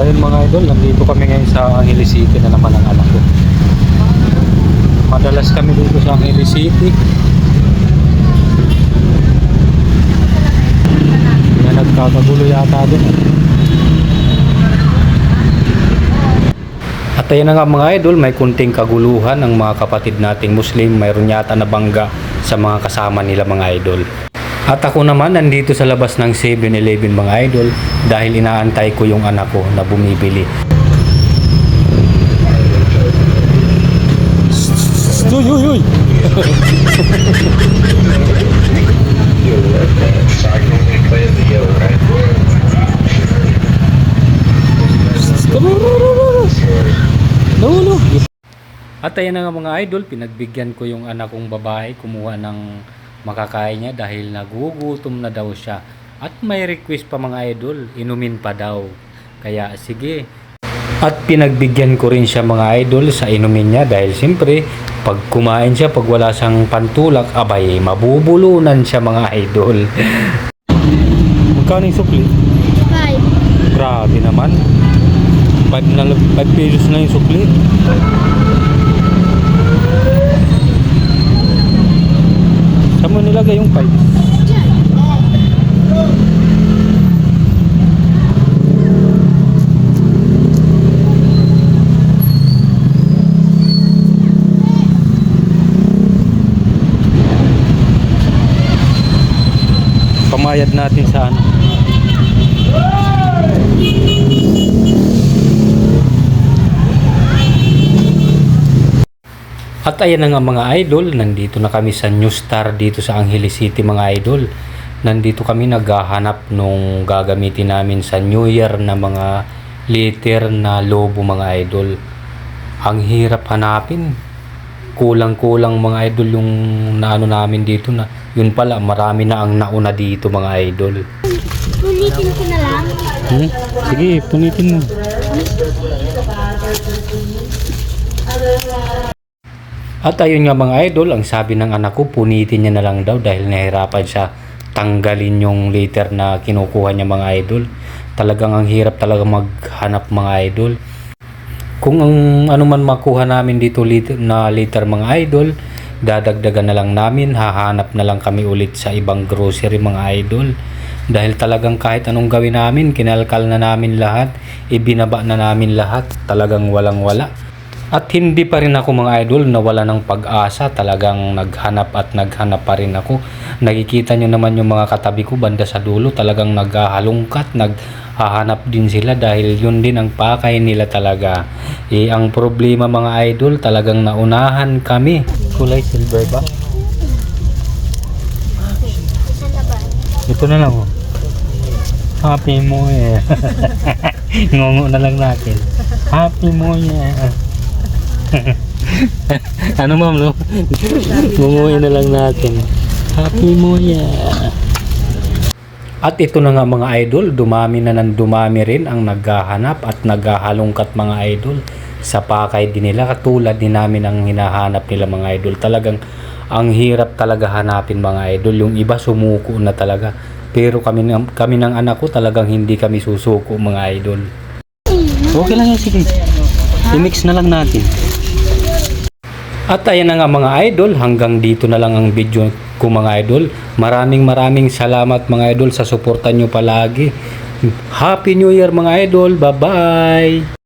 Ayun mga idol, nandito kami ngayon sa Angeles City na naman ang anak ko. Madalas kami dito sa Angeles City. May nagkakagulo yata doon. At ayun na nga mga idol, may kunting kaguluhan ng mga kapatid nating Muslim. Mayroon yata na bangga sa mga kasama nila mga idol. At ako naman nandito sa labas ng 7-Eleven mga idol dahil inaantay ko yung anak ko na bumibili. Uy, uy, uy! No. At ayan na nga mga idol, pinagbigyan ko yung anak kong babae kumuha ng makakain niya dahil nagugutom na daw siya. At may request pa mga idol, inumin pa daw. Kaya sige. At pinagbigyan ko rin siya mga idol sa inumin niya dahil siyempre pag kumain siya, pag wala siyang pantulak, abay mabubulunan siya mga idol. Magkano yung sukli? 5. Grabe naman. 5 pesos na yung sukli. Saan mo nilagay yung 5? Pamayad natin sa ano. At ayan na nga mga idol, nandito na kami sa New Star dito sa Angeles City mga idol. Nandito kami naghahanap nung gagamitin namin sa New Year na mga liter na lobo mga idol. Ang hirap hanapin. Kulang-kulang mga idol yung naano namin dito na. Yun pala, marami na ang nauna dito mga idol. Punitin ko na lang. Sige, punitin mo. At ayun nga mga idol, ang sabi ng anak ko, punitin niya na lang daw dahil nahirapan siya tanggalin yung liter na kinukuha niya mga idol. Talagang ang hirap talaga maghanap mga idol. Kung ang ano man makuha namin dito na liter mga idol, dadagdagan na lang namin, hahanap na lang kami ulit sa ibang grocery mga idol. Dahil talagang kahit anong gawin namin, kinalkal na namin lahat, ibinaba na namin lahat, talagang walang wala. At hindi pa rin ako mga idol nawala ng pag-asa, talagang naghanap pa rin ako. Nakikita nyo naman yung mga katabi ko banda sa dulo, talagang naghahalungkat, naghahanap din sila dahil yun din ang pakay nila talaga. Ang problema mga idol, talagang naunahan kami. Kulay silver ba? Ito na lang oh. Happy mo eh. Ngungo na lang natin. Happy mo yeah. Ano ma'am no? Ngunguin na lang natin. Happy mo yeah. At ito na nga mga idol, dumami rin ang naghahanap at naghahalungkat mga idol sa pakay din nila, katulad din namin ang hinahanap nila mga idol. Talagang ang hirap talaga hanapin mga idol. Yung iba sumuko na talaga, pero kami ng anak ko talagang hindi kami susuko mga idol. Okay lang yan, sige. I-mix na lang natin. At ayan na nga mga idol, hanggang dito na lang ang video ko mga idol. Maraming salamat mga idol sa suporta nyo palagi. Happy New Year mga idol. Bye bye.